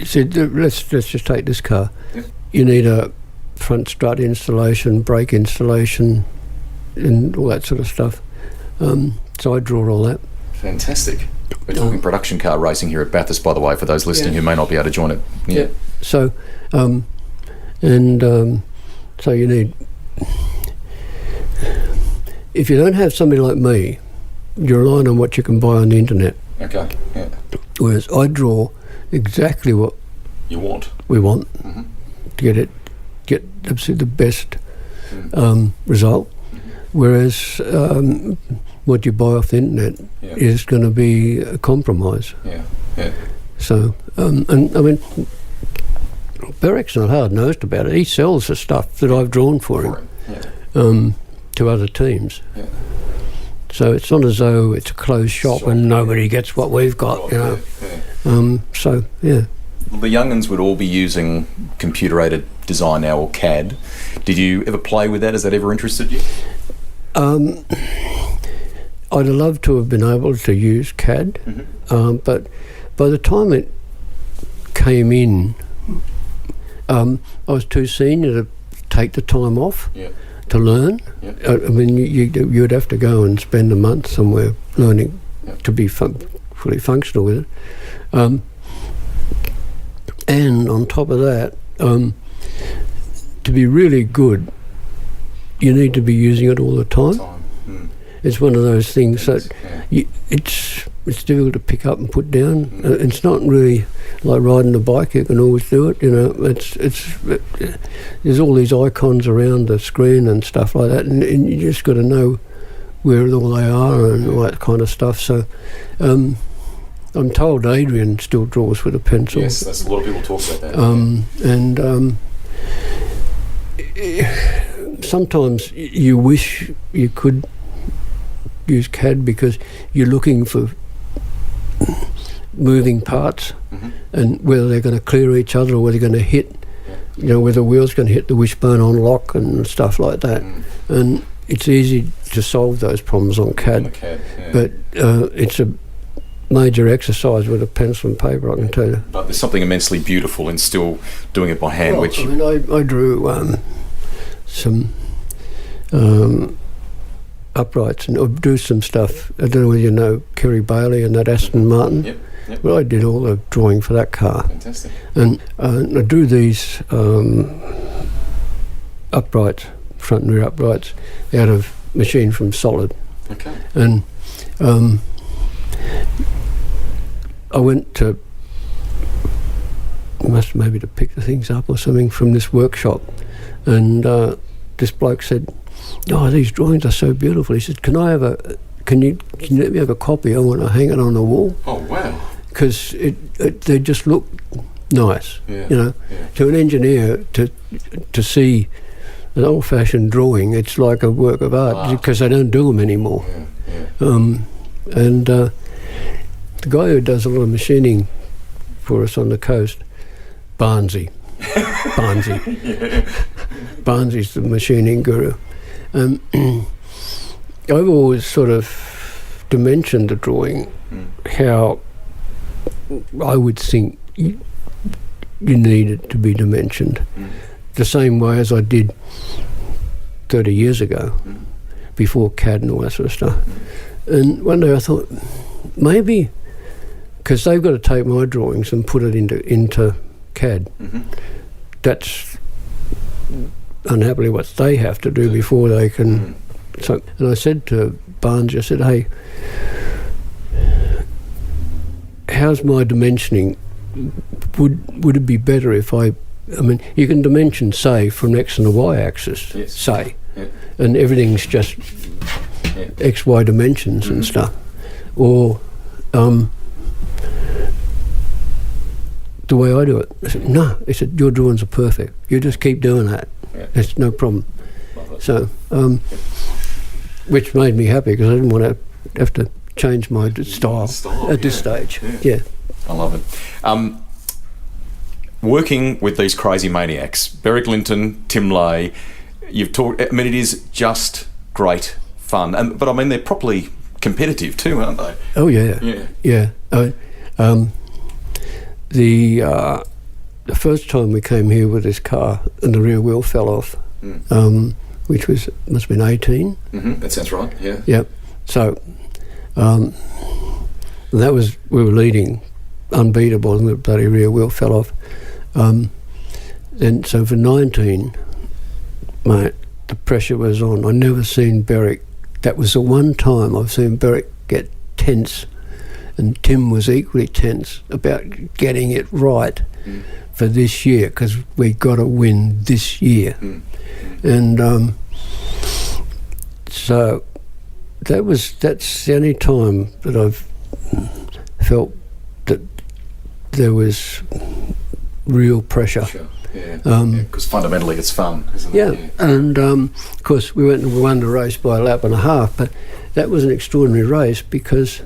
see, let's just take this car. Yep. You need a front strut installation, brake installation, and all that sort of stuff. So I draw all that. Fantastic. We're talking production car racing here at Bathurst, by the way, for those listening who may not be able to join it. Yeah. So, so you need... If you don't have somebody like me, you're relying on what you can buy on the internet. Okay, yeah. Whereas I draw exactly what we want to get absolutely the best result. Whereas what you buy off the internet is going to be a compromise. Yeah. So, and I mean, Berek's not hard-nosed about it. He sells the stuff that I've drawn for him. To other teams. Yeah. So it's not as though it's a closed shop and nobody gets what we've got, you know. So, yeah. Well, the young'uns would all be using computer-aided design now, or CAD. Did you ever play with that? Has that ever interested you? I'd have loved to have been able to use CAD, but by the time it came in, I was too senior to take the time off. Yeah. To learn. I mean, you would have to go and spend a month somewhere learning to be fully functional with it. And on top of that, to be really good, you need to be using it all the time. It's one of those things that it's difficult to pick up and put down. It's not really like riding a bike. You can always do it. You know, there's all these icons around the screen and stuff like that, and you just got to know where all they are and all that kind of stuff. So, I'm told Adrian still draws with a pencil. Yes, that's a lot of people talk about that. And sometimes you wish you could use CAD because you're looking for moving parts and whether they're going to clear each other or whether they're going to hit, you know, whether the wheel's going to hit the wishbone on lock and stuff like that. And it's easy to solve those problems on CAD, but it's a major exercise with a pencil and paper, I can tell you. But there's something immensely beautiful in still doing it by hand. I mean, I drew some uprights and I drew some stuff. I don't know whether you know Kerry Bailey and that Aston Martin. Yep. Well, I did all the drawing for that car. Fantastic. And I drew these uprights, front and rear uprights, out of machine from solid. Okay. And I went to maybe to pick the things up or something from this workshop, and this bloke said, "Oh, these drawings are so beautiful." He said, "Can you let me have a copy? I want to hang it on the wall." Oh, wow. Because they just look nice, you know. Yeah. To an engineer, to see an old-fashioned drawing, it's like a work of art because they don't do them anymore. And the guy who does a lot of machining for us on the coast, Barnsley's the machining guru. I've always sort of dimensioned the drawing how I would think you need it to be dimensioned, the same way as I did 30 years ago, before CAD and all that sort of stuff. And one day I thought, maybe because they've got to take my drawings and put it into CAD. That's unhappily what they have to do before they can. So, and I said to Barnes, I said, hey, how's my dimensioning? Would it be better if I mean, you can dimension, say, from X and the Y axis, Yes. say, Yeah. and everything's just X, Y dimensions and stuff. Or the way I do it, I said, no, I said, your drawings are perfect. You just keep doing that. Yeah. It's no problem. Lovely. So, which made me happy because I didn't want to have to change my style at this stage. Yeah. I love it. Working with these crazy maniacs, Berwick Linton, Tim Lay, you've talked. I mean, it is just great fun, but I mean, they're properly competitive too, aren't they? Oh yeah, yeah. The first time we came here with this car and the rear wheel fell off, which must have been 18. That sounds right. Yeah. Yep. So that was, we were leading, unbeatable, and the bloody rear wheel fell off. Then so for 19, mate, the pressure was on. I never seen Berwick. That was the one time I've seen Berwick get tense, and Tim was equally tense about getting it right for this year, because we got to win this year. And so that's the only time that I've felt that there was real pressure. Sure. Yeah. Because fundamentally it's fun, isn't it? Yeah. And of course we won the race by a lap and a half, but that was an extraordinary race because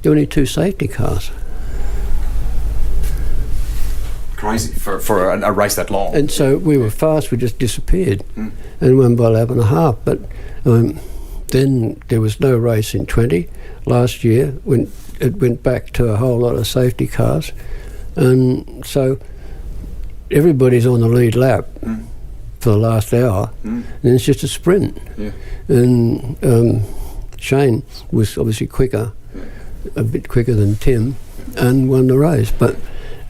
there were only 2 safety cars. Crazy for a race that long. And so we were fast, we just disappeared and won by a lap and a half. But then there was no race in 20. Last year, when it went back to a whole lot of safety cars, and so everybody's on the lead lap for the last hour, and it's just a sprint. Yeah. And Shane was obviously quicker, a bit quicker than Tim, and won the race. But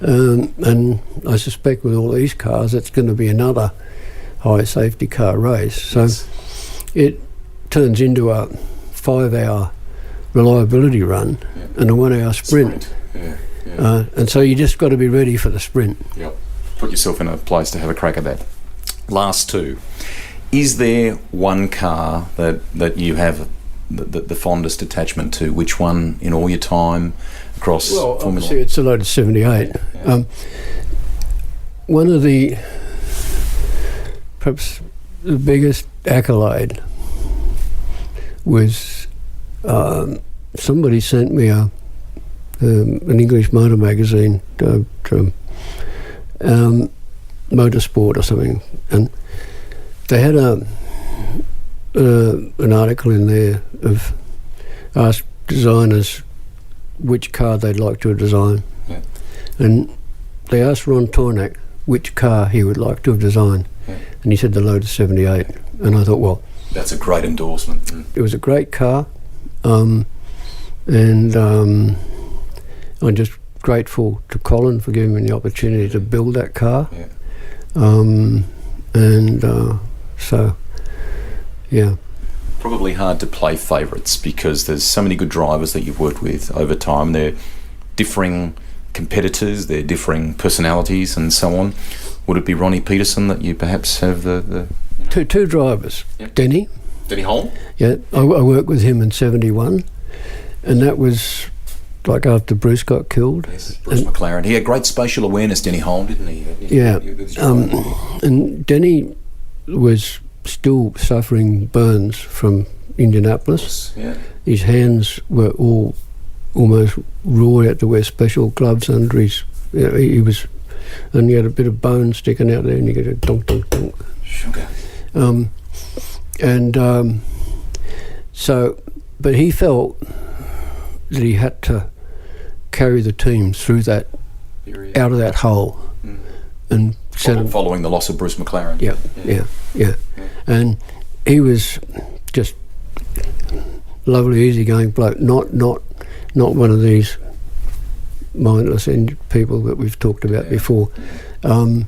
and I suspect with all these cars, it's going to be another high safety car race. So it turns into a 5-hour reliability run and a 1-hour sprint. And so you just got to be ready for the sprint. Yep. Put yourself in a place to have a crack at that. Last two. Is there one car that you have the fondest attachment to? Which one in all your time across Formula? Obviously it's the Lotus 78. One of the, perhaps the biggest accolade was somebody sent me an English motor magazine, Motorsport or something, and they had an article in there of asked designers which car they'd like to design, and they asked Ron Tornak which car he would like to have designed, and he said the Lotus 78, and I thought, well, that's a great endorsement. It was a great car, and I'm just grateful to Colin for giving me the opportunity to build that car. So, yeah. Probably hard to play favourites because there's so many good drivers that you've worked with over time. They're differing competitors, they're differing personalities and so on. Would it be Ronnie Peterson that you perhaps have the Two drivers. Yep. Denny Holm? Yeah, I worked with him in 71, and that was like after Bruce got killed. Yes, Bruce McLaren. He had great spatial awareness, Denny Holm, didn't he? Yeah. And Denny was still suffering burns from Indianapolis. Yeah. His hands were all almost raw. He had to wear special gloves under his. He was, and he had a bit of bone sticking out there, and you get a donk donk donk. Sugar. So, but he felt that he had to carry the team through that, out of that hole, and following the loss of Bruce McLaren. Yeah. And he was just lovely, easygoing bloke. Not one of these mindless people that we've talked about before. But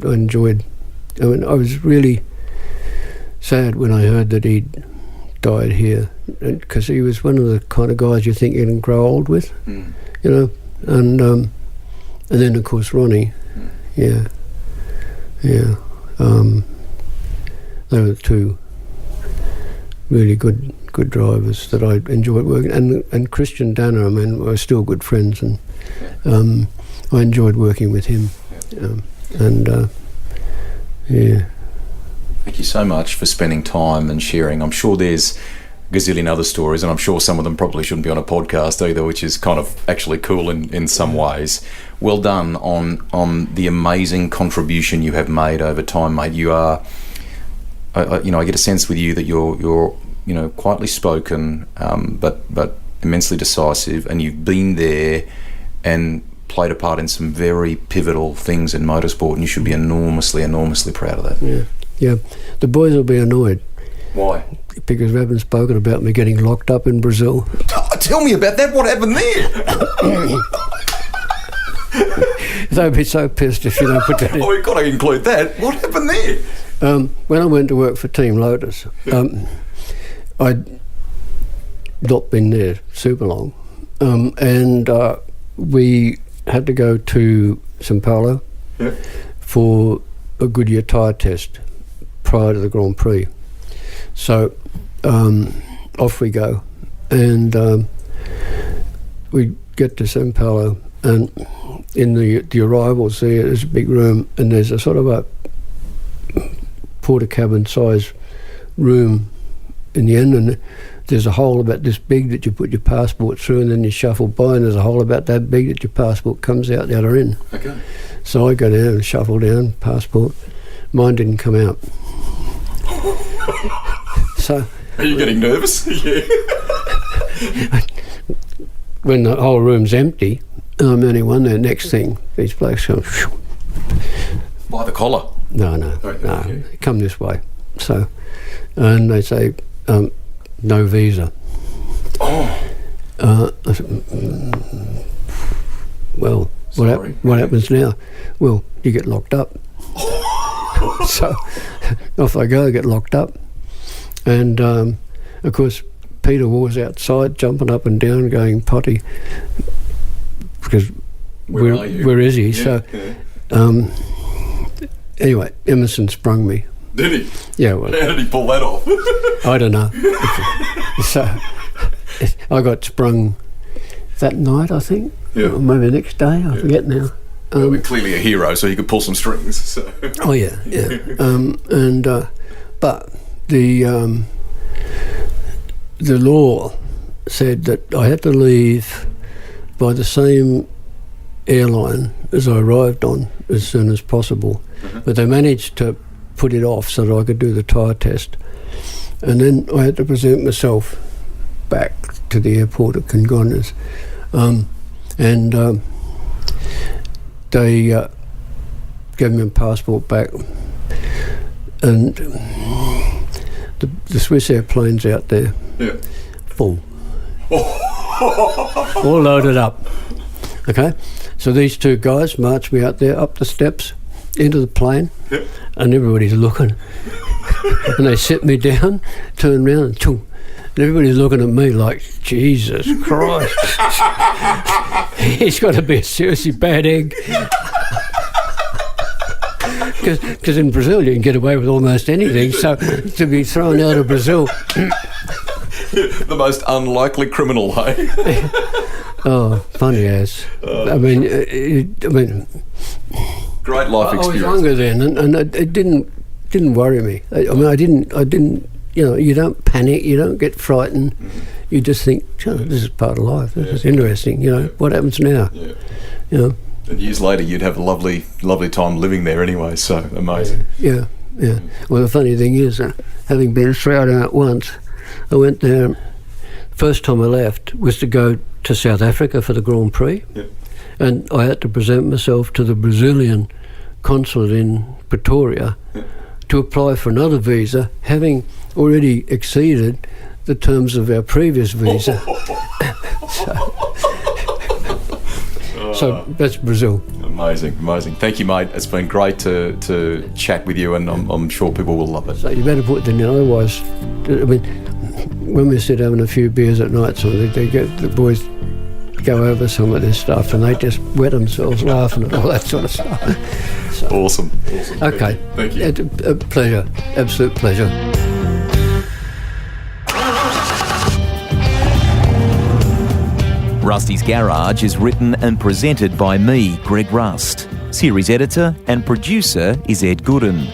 I enjoyed. I mean, I was really sad when I heard that he'd died here, because he was one of the kind of guys you think you can grow old with, you know. And then of course Ronnie, they were the two really good drivers that I enjoyed working. And Christian Danner, I mean, we're still good friends, and I enjoyed working with him. Thank you so much for spending time and sharing. I'm sure there's a gazillion other stories, and I'm sure some of them probably shouldn't be on a podcast either, which is kind of actually cool in some ways. Well done on the amazing contribution you have made over time, mate. You are, I get a sense with you that you're quietly spoken, but immensely decisive, and you've been there and played a part in some very pivotal things in motorsport, and you should be enormously proud of that. Yeah. The boys will be annoyed. Why? Because we haven't spoken about me getting locked up in Brazil. Tell me about that. What happened there? They'll be so pissed if you don't put that in. Oh, we've got to include that. What happened there? When I went to work for Team Lotus, I'd not been there super long, and we had to go to Sao Paulo for a Goodyear tyre test prior to the Grand Prix. So off we go, and we get to Sao Paulo, and in the arrivals there's a big room, and there's a sort of a porter cabin size room in the end, and there's a hole about this big that you put your passport through, and then you shuffle by, and there's a hole about that big that your passport comes out the other end. Okay. So I go down and shuffle down, passport. Mine didn't come out. So. Are you getting nervous? Yeah. When the whole room's empty, and I'm the only one there, next thing, these blokes go, by the collar? No, come this way. So, and they say, no visa. Oh. I said, well, what happens now? Well, you get locked up. So off I go, get locked up. And of course, Peter was outside, jumping up and down, going potty, because where is he? Yeah, so anyway, Emerson sprung me. Did he? Yeah. Well, how did he pull that off? I don't know. So I got sprung that night, I think. Yeah. Or maybe the next day, I forget now. Well, clearly a hero, so he could pull some strings. So. Oh yeah. But the law said that I had to leave by the same airline as I arrived on as soon as possible. Mm-hmm. But they managed to put it off so that I could do the tyre test. And then I had to present myself back to the airport at Congonhas. They gave me my passport back, and the Swiss airplanes out there, full, all loaded up. Okay, so these two guys marched me out there, up the steps, into the plane, and everybody's looking, and they sit me down, turn around, and chung. And everybody's looking at me like, Jesus Christ, he's got to be a seriously bad egg. Because in Brazil you can get away with almost anything, so to be thrown out of Brazil... The most unlikely criminal, hey? Oh, funny as. I mean... Great life experience. I was younger then, and it didn't worry me. I didn't. You don't panic, you don't get frightened. You just think, this is part of life. This is interesting. What happens now? Yeah. And years later, you'd have a lovely, lovely time living there anyway. So amazing. Yeah. Well, the funny thing is, having been thrown out once, I went there. First time I left was to go to South Africa for the Grand Prix, and I had to present myself to the Brazilian consulate in Pretoria to apply for another visa, having already exceeded the terms of our previous visa. So that's Brazil. Amazing. Thank you, mate. It's been great to chat with you, and I'm sure people will love it. So you better put it in, otherwise, I mean, when we sit having a few beers at night, so the boys go over some of this stuff and they just wet themselves laughing at all that sort of stuff. So, Awesome. Okay. Thank you. A pleasure. Absolute pleasure. Rusty's Garage is written and presented by me, Greg Rust. Series editor and producer is Ed Gooden.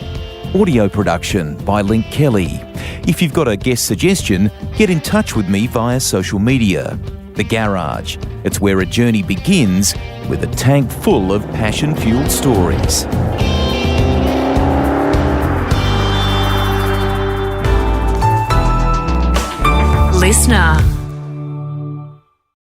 Audio production by Link Kelly. If you've got a guest suggestion, get in touch with me via social media. The Garage. It's where a journey begins with a tank full of passion-fueled stories. Listener.